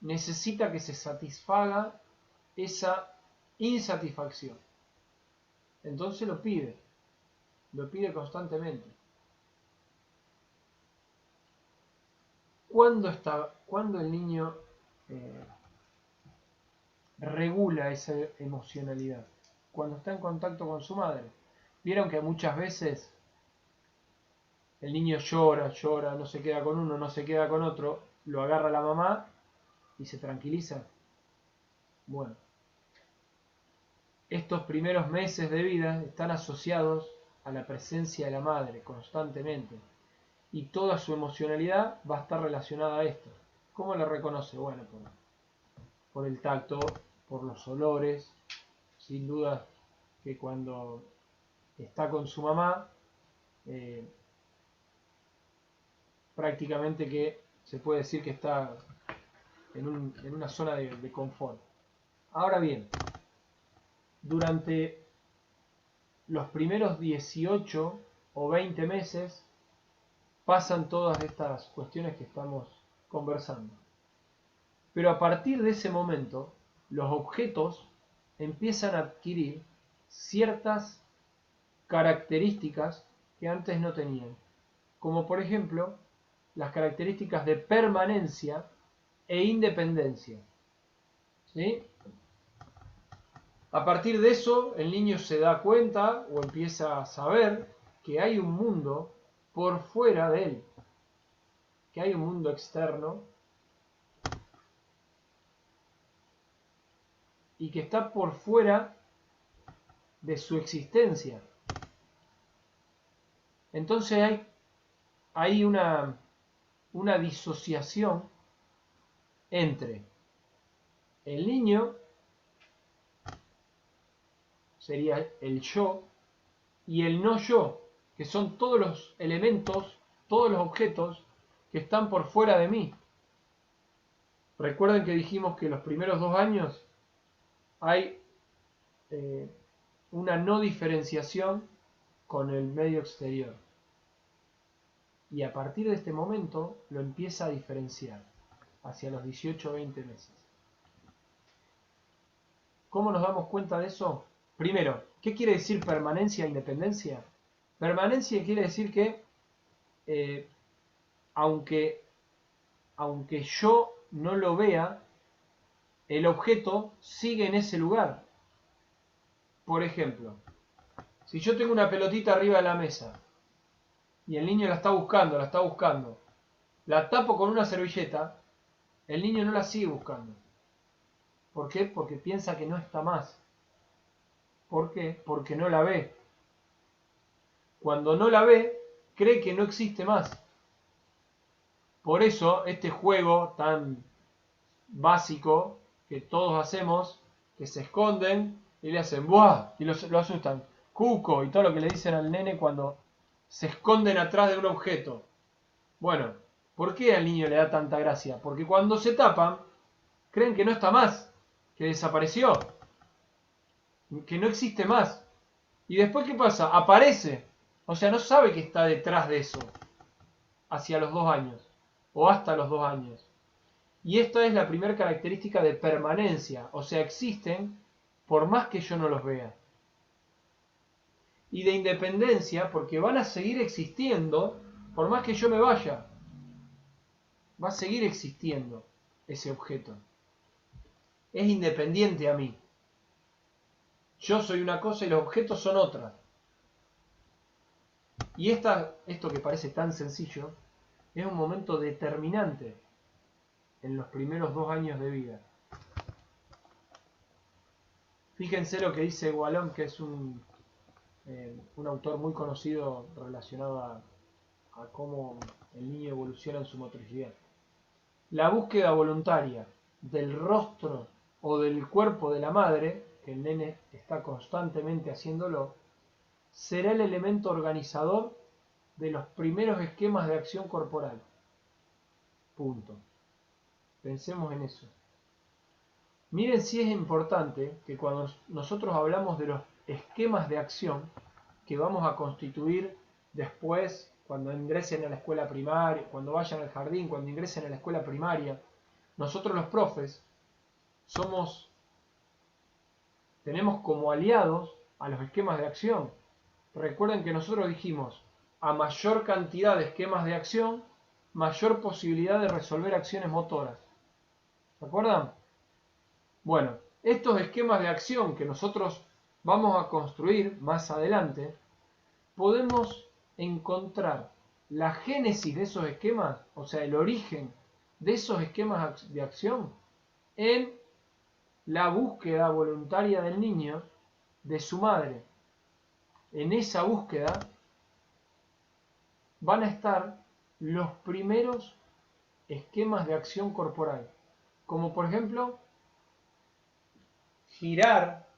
necesita que se satisfaga esa insatisfacción. Entonces lo pide constantemente. ¿Cuándo el niño regula esa emocionalidad? Cuando está en contacto con su madre. Vieron que muchas veces el niño llora, no se queda con uno, no se queda con otro, lo agarra la mamá y se tranquiliza. Bueno, estos primeros meses de vida están asociados a la presencia de la madre constantemente. Y toda su emocionalidad va a estar relacionada a esto. ¿Cómo lo reconoce? Bueno, por el tacto, por los olores. Sin duda que cuando está con su mamá, prácticamente que se puede decir que está en una zona de confort. Ahora bien, durante los primeros 18 o 20 meses pasan todas estas cuestiones que estamos conversando. Pero a partir de ese momento, los objetos empiezan a adquirir ciertas características que antes no tenían. Como por ejemplo, las características de permanencia e independencia. ¿Sí? A partir de eso, el niño se da cuenta o empieza a saber que hay un mundo por fuera de él, que hay un mundo externo y que está por fuera de su existencia. Entonces hay una disociación entre el niño, sería el yo, y el no yo, que son todos los elementos, todos los objetos que están por fuera de mí. Recuerden que dijimos que los primeros 2 años hay una no diferenciación con el medio exterior. Y a partir de este momento lo empieza a diferenciar hacia los 18 o 20 meses. ¿Cómo nos damos cuenta de eso? Primero, ¿qué quiere decir permanencia e independencia? Permanencia quiere decir que aunque yo no lo vea, el objeto sigue en ese lugar. Por ejemplo, si yo tengo una pelotita arriba de la mesa y el niño la está buscando, la tapo con una servilleta, el niño no la sigue buscando. ¿Por qué? Porque piensa que no está más. ¿Por qué? Porque no la ve. Cuando no la ve, cree que no existe más. Por eso, este juego tan básico que todos hacemos, que se esconden y le hacen ¡buah! Y lo asustan. Cuco y todo lo que le dicen al nene cuando se esconden atrás de un objeto. Bueno, ¿por qué al niño le da tanta gracia? Porque cuando se tapan, creen que no está más, que desapareció, que no existe más. Y después, ¿qué pasa? Aparece. O sea, no sabe que está detrás de eso. Hacia los 2 años. O hasta los 2 años. Y esta es la primera característica de permanencia. O sea, existen por más que yo no los vea. Y de independencia, porque van a seguir existiendo por más que yo me vaya. Va a seguir existiendo ese objeto. Es independiente a mí. Yo soy una cosa y los objetos son otra. Y esto que parece tan sencillo, es un momento determinante en los primeros 2 años de vida. Fíjense lo que dice Wallon, que es un autor muy conocido relacionado a cómo el niño evoluciona en su motricidad. La búsqueda voluntaria del rostro o del cuerpo de la madre, que el nene está constantemente haciéndolo, será el elemento organizador de los primeros esquemas de acción corporal. Punto. Pensemos en eso. Miren si es importante que cuando nosotros hablamos de los esquemas de acción que vamos a constituir después, cuando ingresen a la escuela primaria, cuando vayan al jardín, cuando ingresen a la escuela primaria, nosotros los profes tenemos como aliados a los esquemas de acción. Recuerden que nosotros dijimos, a mayor cantidad de esquemas de acción, mayor posibilidad de resolver acciones motoras. ¿Se acuerdan? Bueno, estos esquemas de acción que nosotros vamos a construir más adelante, podemos encontrar la génesis de esos esquemas, o sea, el origen de esos esquemas de acción, en la búsqueda voluntaria del niño de su madre. En esa búsqueda van a estar los primeros esquemas de acción corporal, como por ejemplo girar,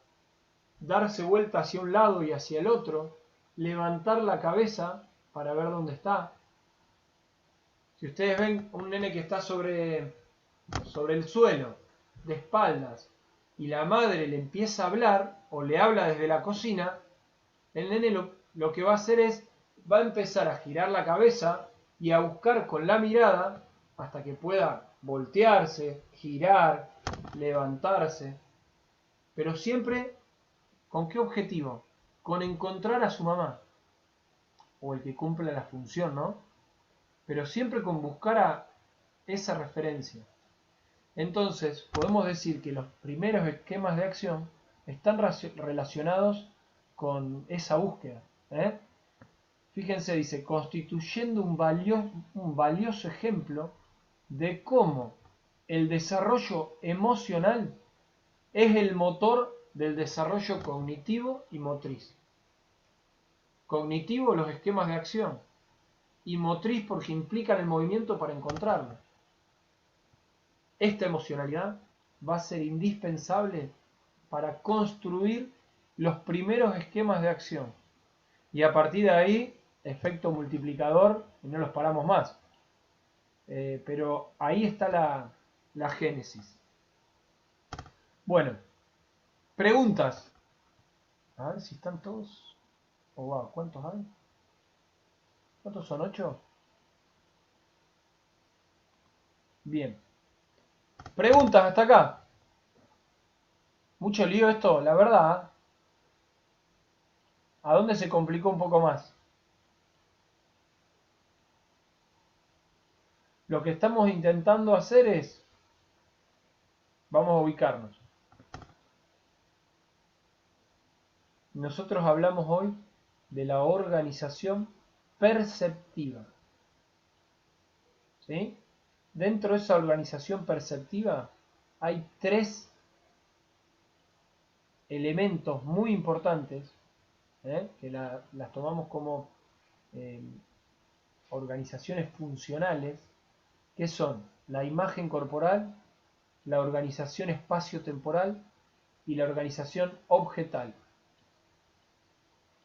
darse vuelta hacia un lado y hacia el otro, levantar la cabeza para ver dónde está. Si ustedes ven un nene que está sobre el suelo, de espaldas, y la madre le empieza a hablar o le habla desde la cocina, el nene lo que va a hacer es, va a empezar a girar la cabeza y a buscar con la mirada hasta que pueda voltearse, girar, levantarse, pero siempre ¿con qué objetivo? Con encontrar a su mamá, o el que cumple la función, ¿no? Pero siempre con buscar a esa referencia. Entonces, podemos decir que los primeros esquemas de acción están relacionados con esa búsqueda. Fíjense, dice, constituyendo un valioso ejemplo de cómo el desarrollo emocional es el motor del desarrollo cognitivo y motriz. Cognitivo, los esquemas de acción, y motriz porque implican el movimiento para encontrarlo. Esta emocionalidad va a ser indispensable para construir los primeros esquemas de acción. Y a partir de ahí, efecto multiplicador, y no los paramos más. Pero ahí está la génesis. Bueno, preguntas. A ver si están todos. ¿Cuántos hay? ¿Cuántos son? ¿8? Bien. Preguntas hasta acá. Mucho lío esto, la verdad. ¿A dónde se complicó un poco más? Lo que estamos intentando hacer es, vamos a ubicarnos. Nosotros hablamos hoy de la organización perceptiva. ¿Sí? Dentro de esa organización perceptiva hay 3 elementos muy importantes, que las tomamos como organizaciones funcionales, que son la imagen corporal, la organización espacio-temporal y la organización objetal.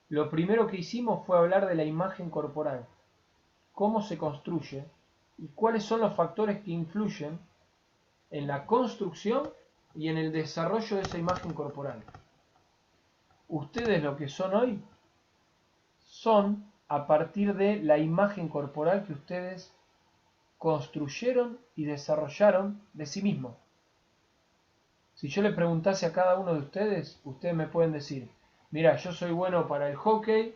Lo primero que hicimos fue hablar de la imagen corporal, cómo se construye y cuáles son los factores que influyen en la construcción y en el desarrollo de esa imagen corporal. Ustedes lo que son hoy son a partir de la imagen corporal que ustedes construyeron y desarrollaron de sí mismos. Si yo le preguntase a cada uno de ustedes, ustedes me pueden decir, mira, yo soy bueno para el hockey,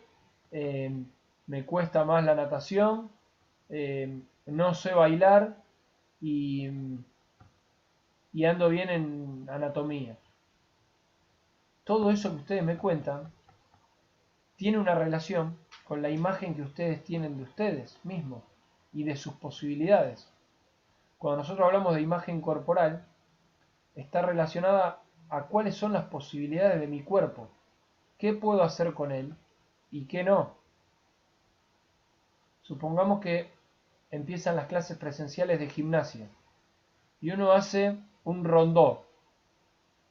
me cuesta más la natación, no sé bailar y ando bien en anatomía. Todo eso que ustedes me cuentan tiene una relación con la imagen que ustedes tienen de ustedes mismos y de sus posibilidades. Cuando nosotros hablamos de imagen corporal, está relacionada a cuáles son las posibilidades de mi cuerpo, qué puedo hacer con él y qué no. Supongamos que empiezan las clases presenciales de gimnasia y uno hace un rondó.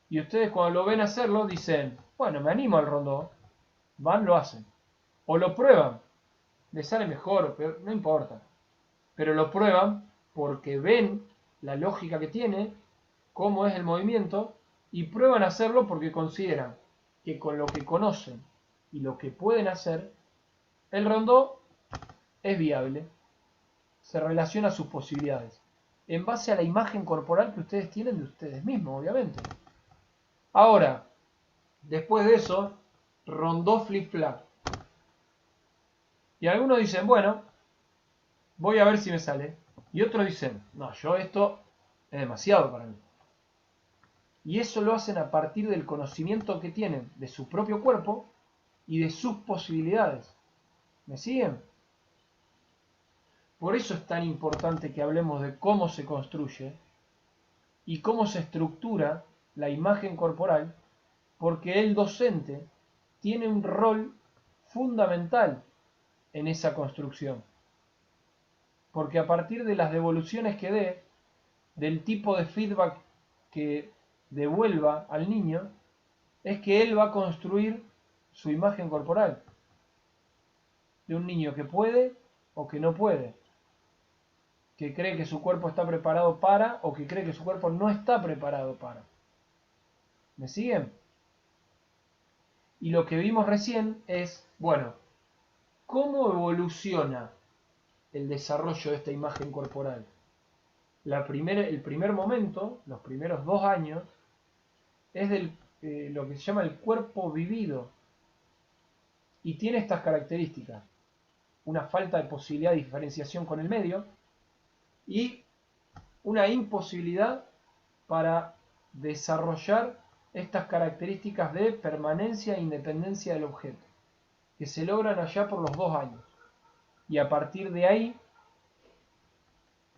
Y ustedes cuando lo ven hacerlo dicen, bueno, me animo al rondó. Van, lo hacen. O lo prueban. Les sale mejor, pero no importa. Pero lo prueban porque ven la lógica que tiene, cómo es el movimiento, y prueban a hacerlo porque consideran que con lo que conocen y lo que pueden hacer, el rondó es viable, se relaciona a sus posibilidades, en base a la imagen corporal que ustedes tienen de ustedes mismos, obviamente. Ahora, después de eso, rondó flip-flap. Y algunos dicen, bueno, voy a ver si me sale. Y otros dicen, no, yo esto es demasiado para mí. Y eso lo hacen a partir del conocimiento que tienen de su propio cuerpo y de sus posibilidades. ¿Me siguen? Por eso es tan importante que hablemos de cómo se construye y cómo se estructura la imagen corporal, porque el docente tiene un rol fundamental en esa construcción. Porque a partir de las devoluciones que dé, del tipo de feedback que devuelva al niño, es que él va a construir su imagen corporal. De un niño que puede o que no puede. Que cree que su cuerpo está preparado para o que cree que su cuerpo no está preparado para. ¿Me siguen? Y lo que vimos recién es, bueno, ¿cómo evoluciona el desarrollo de esta imagen corporal? El primer momento, los primeros 2 años, es lo que se llama el cuerpo vivido. Y tiene estas características. Una falta de posibilidad de diferenciación con el medio y una imposibilidad para desarrollar estas características de permanencia e independencia del objeto, que se logran allá por los 2 años. Y a partir de ahí,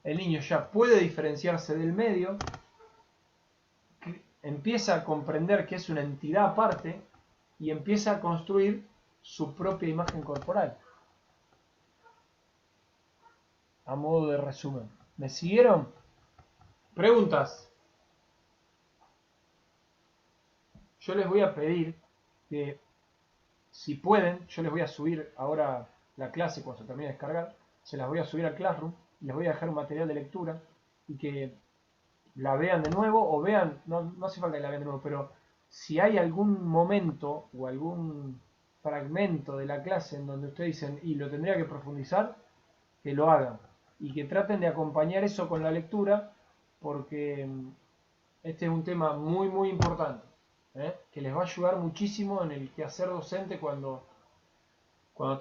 el niño ya puede diferenciarse del medio, empieza a comprender que es una entidad aparte y empieza a construir su propia imagen corporal. A modo de resumen. ¿Me siguieron? ¿Preguntas? Yo les voy a pedir que, si pueden, yo les voy a subir ahora la clase cuando se termine de descargar, se las voy a subir al Classroom, les voy a dejar un material de lectura y que la vean de nuevo o vean, no hace falta que la vean de nuevo, pero si hay algún momento o algún fragmento de la clase en donde ustedes dicen, y lo tendría que profundizar, que lo hagan y que traten de acompañar eso con la lectura, porque este es un tema muy muy importante, que les va a ayudar muchísimo en el quehacer docente cuando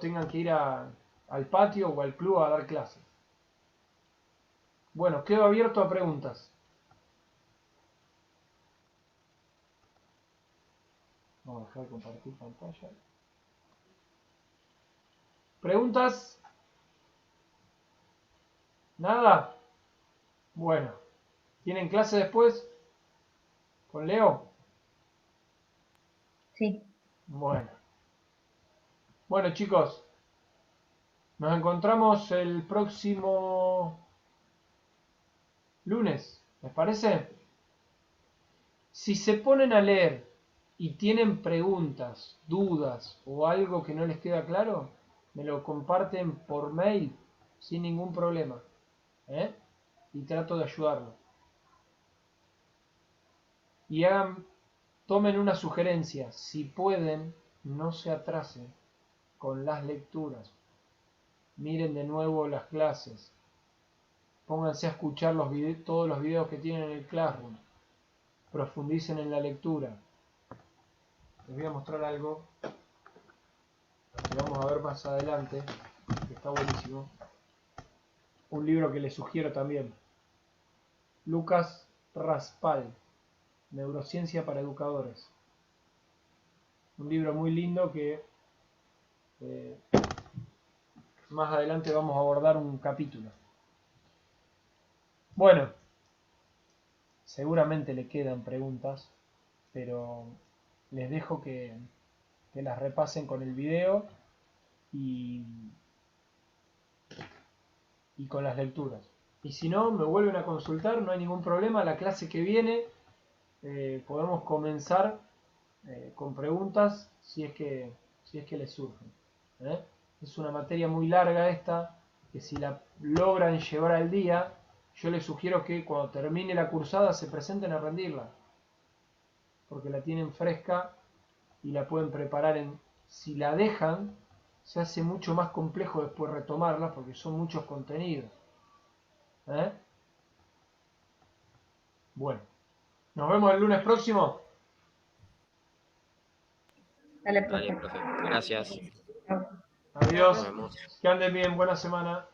tengan que ir al patio o al club a dar clases. Bueno, quedo abierto a preguntas. Vamos a dejar de compartir pantalla. ¿Preguntas? ¿Nada? Bueno. ¿Tienen clase después? ¿Con Leo? Sí. Bueno. Bueno, chicos. Nos encontramos el próximo lunes. ¿Les parece? Si se ponen a leer y tienen preguntas, dudas o algo que no les queda claro, me lo comparten por mail sin ningún problema. Y trato de ayudarlo. Y tomen una sugerencia. Si pueden, no se atrasen con las lecturas. Miren de nuevo las clases. Pónganse a escuchar todos los videos que tienen en el Classroom. Profundicen en la lectura. Les voy a mostrar algo que vamos a ver más adelante, que está buenísimo. Un libro que les sugiero también. Lucas Raspal, Neurociencia para Educadores. Un libro muy lindo que más adelante vamos a abordar un capítulo. Bueno, seguramente le quedan preguntas, pero les dejo que las repasen con el video y con las lecturas. Y si no, me vuelven a consultar, no hay ningún problema. La clase que viene podemos comenzar con preguntas si es que les surgen. Es una materia muy larga esta, que si la logran llevar al día, yo les sugiero que cuando termine la cursada se presenten a rendirla, porque la tienen fresca y la pueden preparar si la dejan, se hace mucho más complejo después retomarla porque son muchos contenidos. ¿Eh? Bueno, nos vemos el lunes próximo. Dale, Dale, profe. profe. Gracias. Chao. Adiós. Nos vemos. Que anden bien, buena semana.